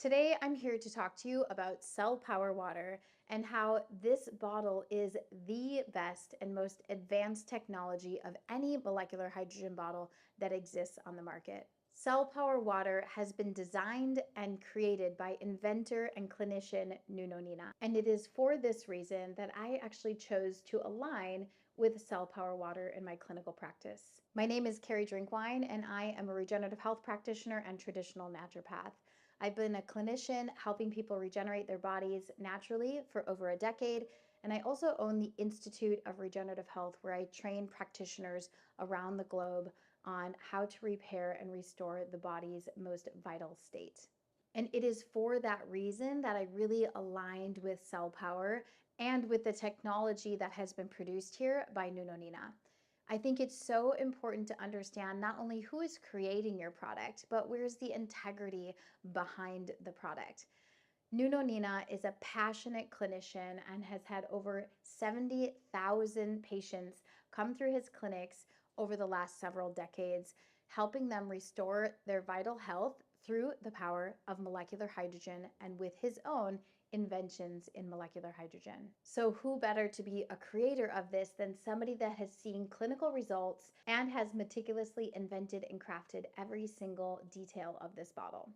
Today, I'm here to talk to you about Cellpower water and how this bottle is the best and most advanced technology of any molecular hydrogen bottle that exists on the market. Cellpower water has been designed and created by inventor and clinician Nuno Nina. And it is for this reason that I actually chose to align with Cellpower water in my clinical practice. My name is Carrie Drinkwine, and I am a regenerative health practitioner and traditional naturopath. I've been a clinician helping people regenerate their bodies naturally for over a decade, and I also own the Institute of Regenerative Health, where I train practitioners around the globe on how to repair and restore the body's most vital state. And it is for that reason that I really aligned with Cellpower and with the technology that has been produced here by Nuno Nina. I think it's so important to understand not only who is creating your product, but where's the integrity behind the product. Nuno Nina is a passionate clinician and has had over 70,000 patients come through his clinics over the last several decades, helping them restore their vital health through the power of molecular hydrogen and with his own inventions in molecular hydrogen. So who better to be a creator of this than somebody that has seen clinical results and has meticulously invented and crafted every single detail of this bottle.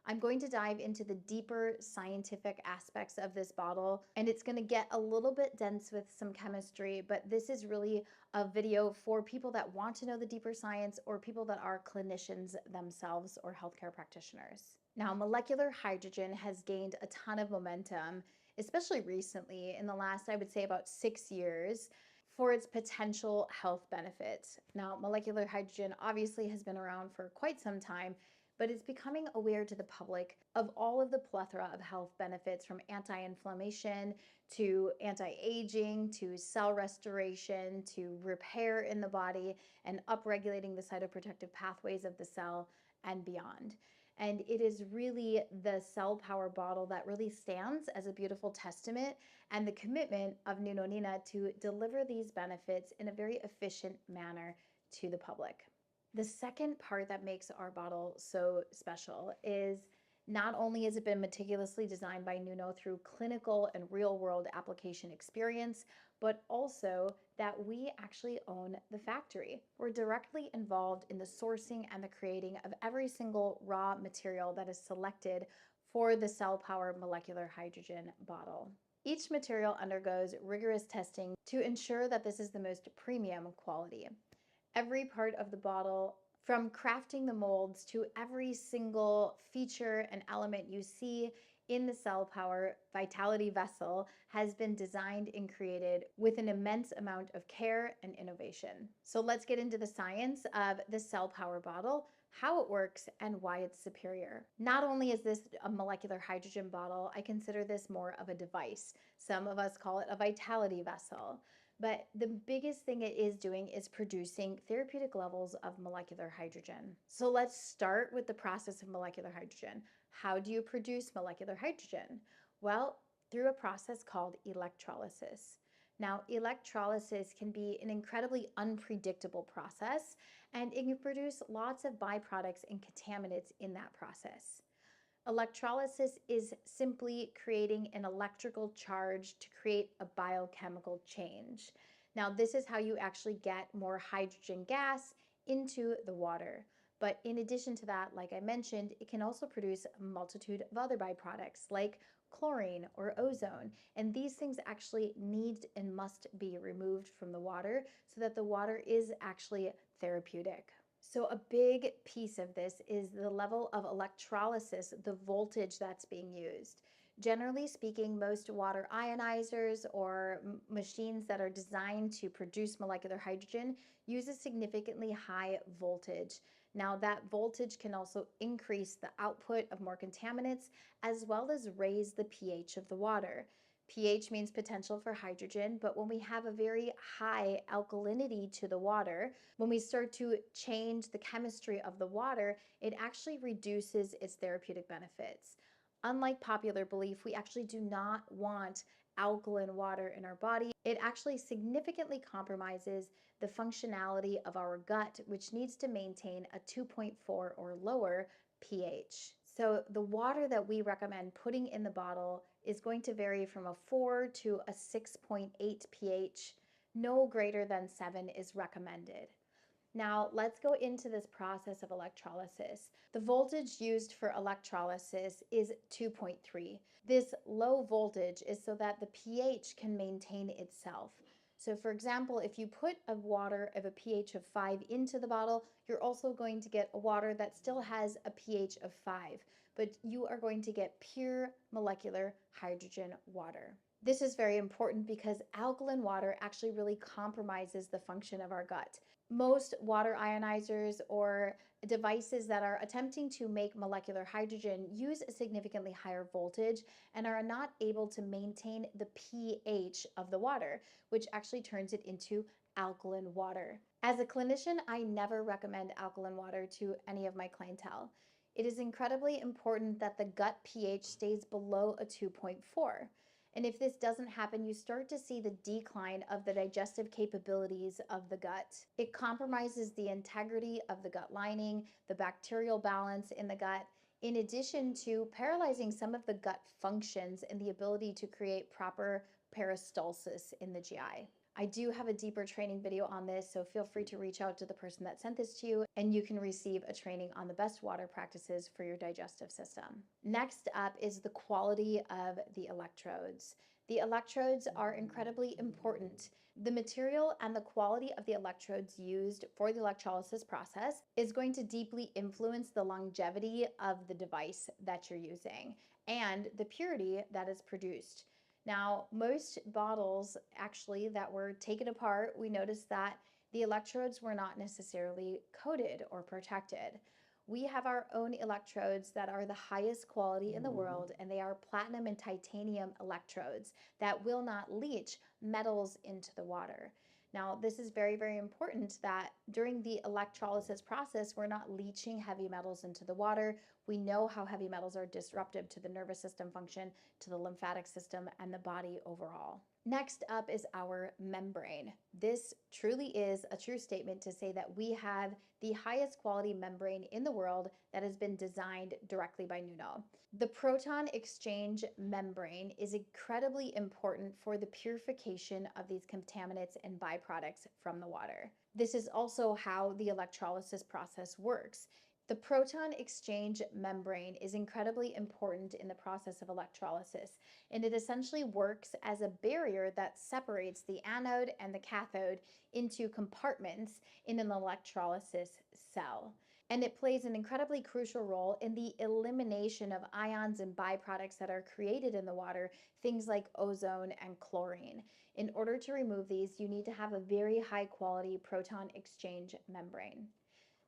I'm going to dive into the deeper scientific aspects of this bottle, and it's going to get a little bit dense with some chemistry, but this is really a video for people that want to know the deeper science or people that are clinicians themselves or healthcare practitioners. Now, molecular hydrogen has gained a ton of momentum, especially recently in the last, I would say, about 6 years, for its potential health benefits. Now, molecular hydrogen obviously has been around for quite some time, but it's becoming aware to the public of all of the plethora of health benefits, from anti-inflammation to anti-aging to cell restoration to repair in the body and upregulating the cytoprotective pathways of the cell and beyond. And it is really the Cellpower bottle that really stands as a beautiful testament and the commitment of Nuno Nina to deliver these benefits in a very efficient manner to the public. The second part that makes our bottle so special is not only has it been meticulously designed by Nuno through clinical and real-world application experience, but also that we actually own the factory. We're directly involved in the sourcing and the creating of every single raw material that is selected for the Cellpower molecular hydrogen bottle. Each material undergoes rigorous testing to ensure that this is the most premium quality. Every part of the bottle, from crafting the molds to every single feature and element you see in the Cellpower Vitality vessel, has been designed and created with an immense amount of care and innovation. So let's get into the science of the Cellpower bottle, how it works, and why it's superior. Not only is this a molecular hydrogen bottle, I consider this more of a device. Some of us call it a Vitality vessel. But the biggest thing it is doing is producing therapeutic levels of molecular hydrogen. So let's start with the process of molecular hydrogen. How do you produce molecular hydrogen? Well, through a process called electrolysis. Now, electrolysis can be an incredibly unpredictable process, and it can produce lots of byproducts and contaminants in that process. Electrolysis is simply creating an electrical charge to create a biochemical change. Now, this is how you actually get more hydrogen gas into the water. But in addition to that, like I mentioned, it can also produce a multitude of other byproducts like chlorine or ozone. And these things actually need and must be removed from the water so that the water is actually therapeutic. So a big piece of this is the level of electrolysis, the voltage that's being used. Generally speaking, most water ionizers or machines that are designed to produce molecular hydrogen use a significantly high voltage. Now, that voltage can also increase the output of more contaminants as well as raise the pH of the water. pH means potential for hydrogen, but when we have a very high alkalinity to the water, when we start to change the chemistry of the water, it actually reduces its therapeutic benefits. Unlike popular belief, we actually do not want alkaline water in our body. It actually significantly compromises the functionality of our gut, which needs to maintain a 2.4 or lower pH. So the water that we recommend putting in the bottle is going to vary from a 4 to a 6.8 pH. No greater than 7 is recommended. Now, let's go into this process of electrolysis. The voltage used for electrolysis is 2.3. This low voltage is so that the pH can maintain itself. So, for example, if you put a water of a pH of 5 into the bottle, you're also going to get a water that still has a pH of 5, but you are going to get pure molecular hydrogen water. This is very important because alkaline water actually really compromises the function of our gut. Most water ionizers or devices that are attempting to make molecular hydrogen use a significantly higher voltage and are not able to maintain the pH of the water, which actually turns it into alkaline water. As a clinician, I never recommend alkaline water to any of my clientele. It is incredibly important that the gut pH stays below a 2.4. And if this doesn't happen, you start to see the decline of the digestive capabilities of the gut. It compromises the integrity of the gut lining, the bacterial balance in the gut, in addition to paralyzing some of the gut functions and the ability to create proper peristalsis in the GI. I do have a deeper training video on this, so feel free to reach out to the person that sent this to you and you can receive a training on the best water practices for your digestive system. Next up is the quality of the electrodes. The electrodes are incredibly important. The material and the quality of the electrodes used for the electrolysis process is going to deeply influence the longevity of the device that you're using and the purity that is produced. Now, most bottles actually that were taken apart, we noticed that the electrodes were not necessarily coated or protected. We have our own electrodes that are the highest quality in the world, and they are platinum and titanium electrodes that will not leach metals into the water. Now, this is very, very important that during the electrolysis process, we're not leaching heavy metals into the water. We know how heavy metals are disruptive to the nervous system function, to the lymphatic system, and the body overall. Next up is our membrane. This truly is a true statement to say that we have the highest quality membrane in the world that has been designed directly by Nuno. The proton exchange membrane is incredibly important for the purification of these contaminants and byproducts from the water. This is also how the electrolysis process works. The proton exchange membrane is incredibly important in the process of electrolysis, and it essentially works as a barrier that separates the anode and the cathode into compartments in an electrolysis cell. And it plays an incredibly crucial role in the elimination of ions and byproducts that are created in the water, things like ozone and chlorine. In order to remove these, you need to have a very high quality proton exchange membrane.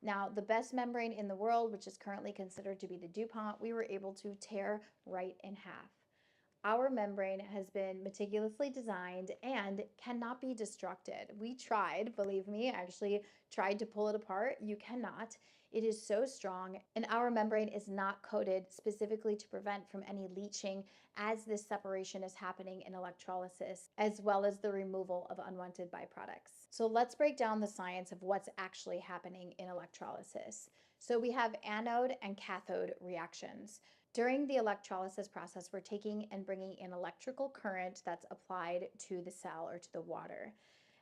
Now, the best membrane in the world, which is currently considered to be the DuPont, we were able to tear right in half. Our membrane has been meticulously designed and cannot be destructed. We tried, believe me, actually tried to pull it apart. You cannot. It is so strong, and our membrane is not coated specifically to prevent from any leaching as this separation is happening in electrolysis, as well as the removal of unwanted byproducts. So let's break down the science of what's actually happening in electrolysis. So we have anode and cathode reactions. During the electrolysis process, we're taking and bringing an electrical current that's applied to the cell or to the water.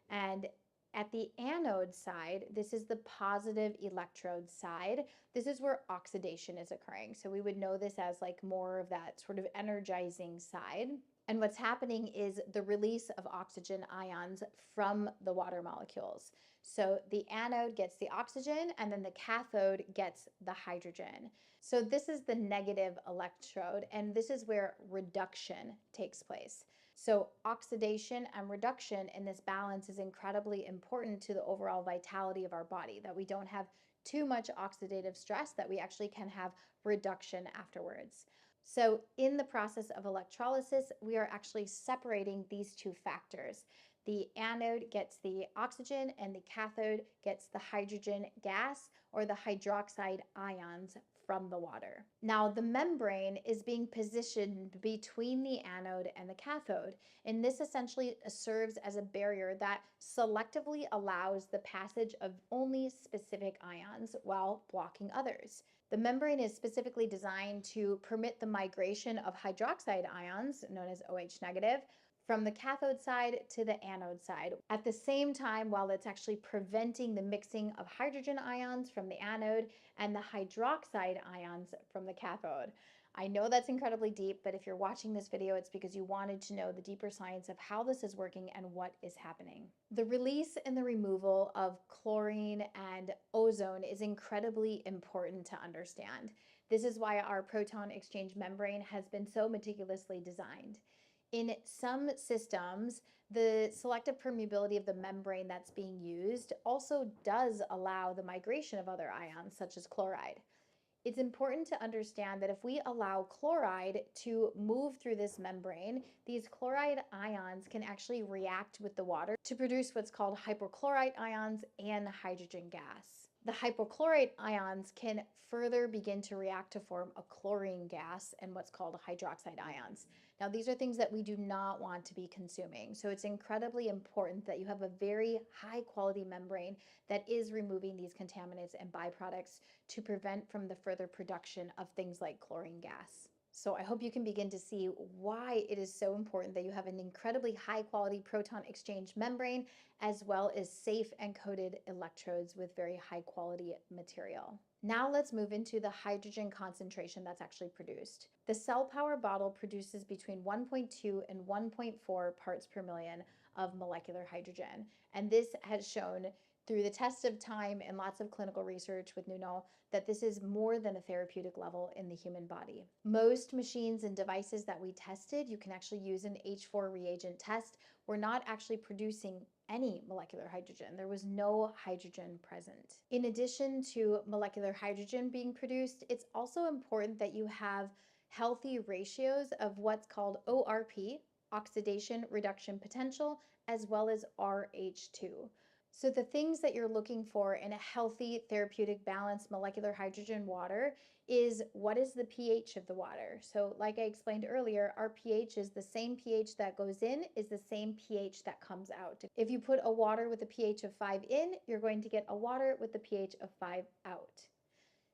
And at the anode side, this is the positive electrode side. This is where oxidation is occurring. So we would know this as like more of that sort of energizing side. And what's happening is the release of oxygen ions from the water molecules. So the anode gets the oxygen and then the cathode gets the hydrogen. So this is the negative electrode, and this is where reduction takes place. So oxidation and reduction in this balance is incredibly important to the overall vitality of our body, that we don't have too much oxidative stress, that we actually can have reduction afterwards. So in the process of electrolysis, we are actually separating these two factors. The anode gets the oxygen and the cathode gets the hydrogen gas or the hydroxide ions from the water. Now, the membrane is being positioned between the anode and the cathode, and this essentially serves as a barrier that selectively allows the passage of only specific ions while blocking others. The membrane is specifically designed to permit the migration of hydroxide ions, known as OH negative, from the cathode side to the anode side. At the same time, while it's actually preventing the mixing of hydrogen ions from the anode and the hydroxide ions from the cathode. I know that's incredibly deep, but if you're watching this video, it's because you wanted to know the deeper science of how this is working and what is happening. The release and the removal of chlorine and ozone is incredibly important to understand. This is why our proton exchange membrane has been so meticulously designed. In some systems, the selective permeability of the membrane that's being used also does allow the migration of other ions, such as chloride. It's important to understand that if we allow chloride to move through this membrane, these chloride ions can actually react with the water to produce what's called hypochlorite ions and hydrogen gas. The hypochlorite ions can further begin to react to form a chlorine gas and what's called hydroxide ions. Now, these are things that we do not want to be consuming. So it's incredibly important that you have a very high quality membrane that is removing these contaminants and byproducts to prevent from the further production of things like chlorine gas. So I hope you can begin to see why it is so important that you have an incredibly high quality proton exchange membrane, as well as safe and coated electrodes with very high quality material. Now let's move into the hydrogen concentration that's actually produced. The Cellpower bottle produces between 1.2 and 1.4 parts per million of molecular hydrogen. And this has shown through the test of time and lots of clinical research with Nuno that this is more than a therapeutic level in the human body. Most machines and devices that we tested, you can actually use an H4 reagent test. We're not actually producing any molecular hydrogen. There was no hydrogen present. In addition to molecular hydrogen being produced, it's also important that you have healthy ratios of what's called ORP, oxidation reduction potential, as well as RH2. So the things that you're looking for in a healthy therapeutic balanced molecular hydrogen water is what is the pH of the water. So like I explained earlier, our pH is the same pH that goes in is the same pH that comes out. If you put a water with a pH of 5 in, you're going to get a water with the pH of 5 out.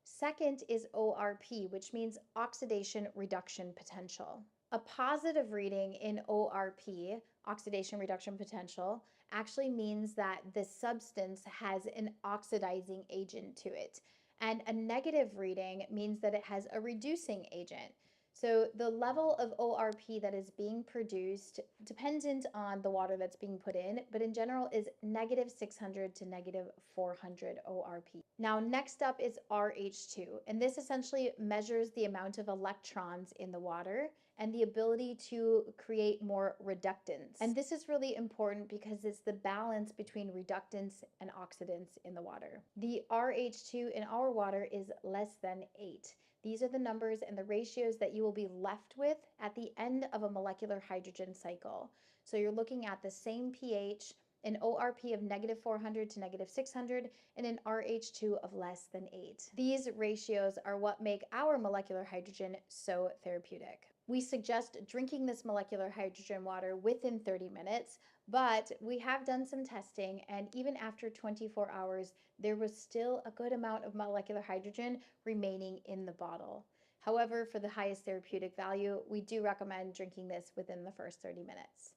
Second is ORP, which means oxidation reduction potential. A positive reading in ORP, oxidation reduction potential, actually means that the substance has an oxidizing agent to it. And a negative reading means that it has a reducing agent. So the level of ORP that is being produced, dependent on the water that's being put in, but in general is negative 600 to negative 400 ORP. Now, next up is RH2, and this essentially measures the amount of electrons in the water and the ability to create more reductants. And this is really important because it's the balance between reductants and oxidants in the water. The RH2 in our water is less than 8. These are the numbers and the ratios that you will be left with at the end of a molecular hydrogen cycle. So you're looking at the same pH, an ORP of negative 400 to negative 600, and an RH2 of less than 8. These ratios are what make our molecular hydrogen so therapeutic. We suggest drinking this molecular hydrogen water within 30 minutes, but we have done some testing, and even after 24 hours, there was still a good amount of molecular hydrogen remaining in the bottle. However, for the highest therapeutic value, we do recommend drinking this within the first 30 minutes.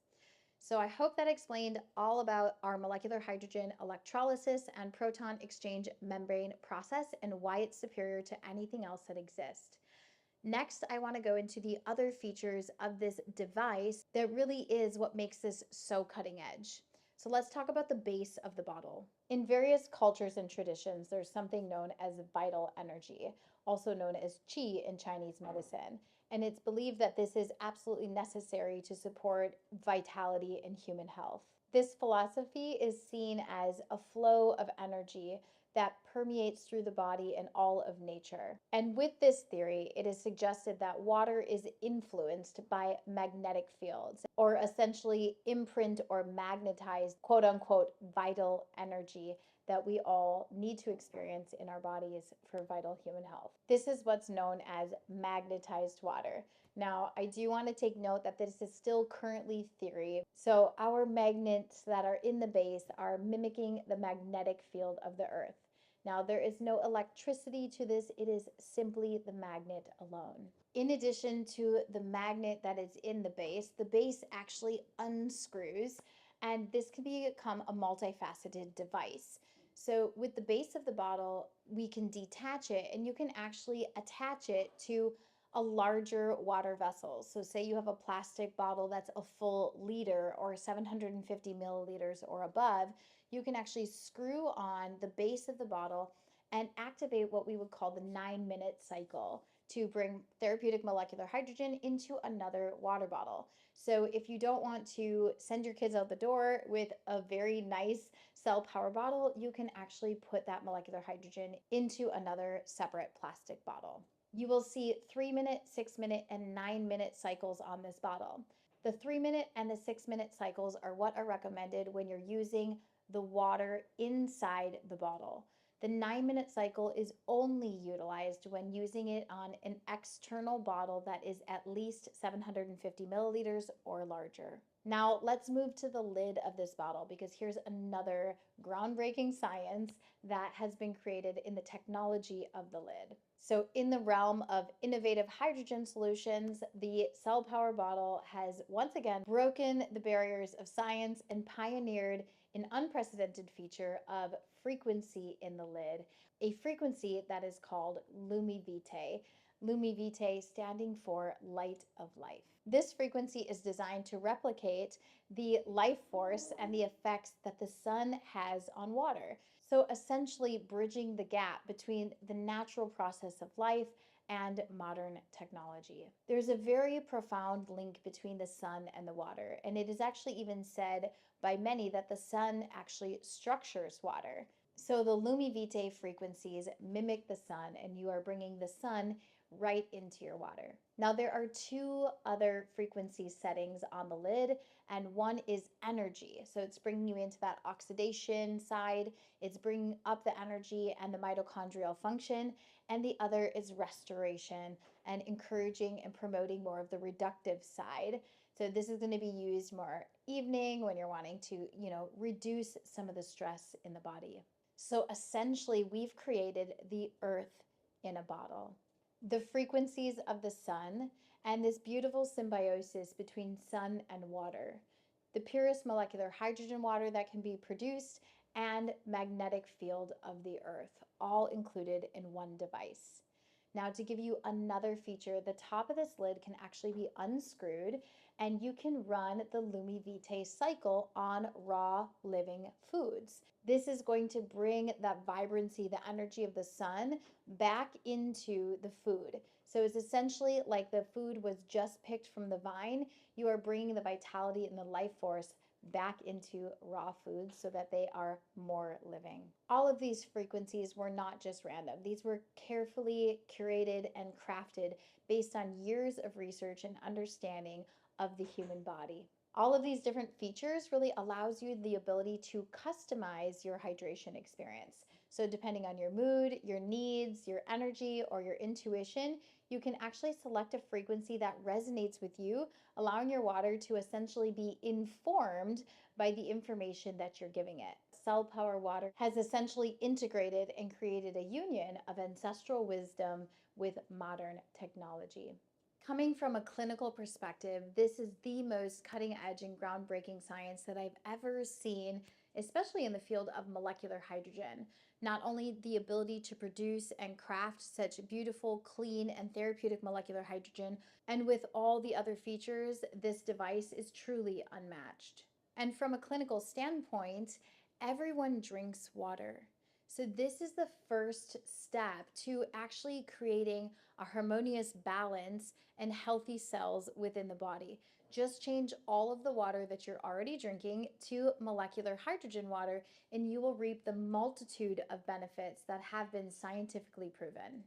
So I hope that explained all about our molecular hydrogen electrolysis and proton exchange membrane process and why it's superior to anything else that exists. Next, I want to go into the other features of this device that really is what makes this so cutting edge. So let's talk about the base of the bottle. In various cultures and traditions, there's something known as vital energy, also known as qi in Chinese medicine. And it's believed that this is absolutely necessary to support vitality in human health. This philosophy is seen as a flow of energy that permeates through the body and all of nature. And with this theory, it is suggested that water is influenced by magnetic fields, or essentially imprint or magnetized quote unquote vital energy that we all need to experience in our bodies for vital human health. This is what's known as magnetized water. Now, I do want to take note that this is still currently theory. So, our magnets that are in the base are mimicking the magnetic field of the Earth. Now, there is no electricity to this, it is simply the magnet alone. In addition to the magnet that is in the base actually unscrews, and this can become a multifaceted device. So, with the base of the bottle, we can detach it and you can actually attach it to a larger water vessel. So, say you have a plastic bottle that's a full liter or 750 milliliters or above, you can actually screw on the base of the bottle and activate what we would call the 9-minute cycle to bring therapeutic molecular hydrogen into another water bottle. So if you don't want to send your kids out the door with a very nice Cellpower bottle, you can actually put that molecular hydrogen into another separate plastic bottle. You will see 3-minute, 6-minute, and 9-minute cycles on this bottle. The 3-minute and the 6-minute cycles are what are recommended when you're using the water inside the bottle. The 9-minute cycle is only utilized when using it on an external bottle that is at least 750 milliliters or larger. Now let's move to the lid of this bottle because here's another groundbreaking science that has been created in the technology of the lid. So in the realm of innovative hydrogen solutions, the Cellpower bottle has once again broken the barriers of science and pioneered an unprecedented feature of frequency in the lid, a frequency that is called LumiVitae. LumiVitae standing for light of life. This frequency is designed to replicate the life force and the effects that the sun has on water. So essentially bridging the gap between the natural process of life and modern technology. There's a very profound link between the sun and the water, and it is actually even said by many that the sun actually structures water. So the LumiVitae frequencies mimic the sun, and you are bringing the sun right into your water. Now, there are two other frequency settings on the lid, and one is energy. So it's bringing you into that oxidation side, it's bringing up the energy and the mitochondrial function, and the other is restoration and encouraging and promoting more of the reductive side. So this is going to be used more evening when you're wanting to, reduce some of the stress in the body. So essentially, we've created the earth in a bottle. The frequencies of the sun and this beautiful symbiosis between sun and water, the purest molecular hydrogen water that can be produced, and magnetic field of the earth, all included in one device. Now, to give you another feature, the top of this lid can actually be unscrewed and you can run the LumiVitae cycle on raw living foods. This is going to bring that vibrancy, the energy of the sun back into the food. So it's essentially like the food was just picked from the vine. You are bringing the vitality and the life force back into raw foods so that they are more living. All of these frequencies were not just random. These were carefully curated and crafted based on years of research and understanding of the human body. All of these different features really allows you the ability to customize your hydration experience. So depending on your mood, your needs, your energy, or your intuition, you can actually select a frequency that resonates with you, allowing your water to essentially be informed by the information that you're giving it. Cellpower water has essentially integrated and created a union of ancestral wisdom with modern technology. Coming from a clinical perspective, this is the most cutting edge and groundbreaking science that I've ever seen, especially in the field of molecular hydrogen. Not only the ability to produce and craft such beautiful, clean, and therapeutic molecular hydrogen, and with all the other features, this device is truly unmatched. And from a clinical standpoint, everyone drinks water. So this is the first step to actually creating a harmonious balance and healthy cells within the body. Just change all of the water that you're already drinking to molecular hydrogen water, and you will reap the multitude of benefits that have been scientifically proven.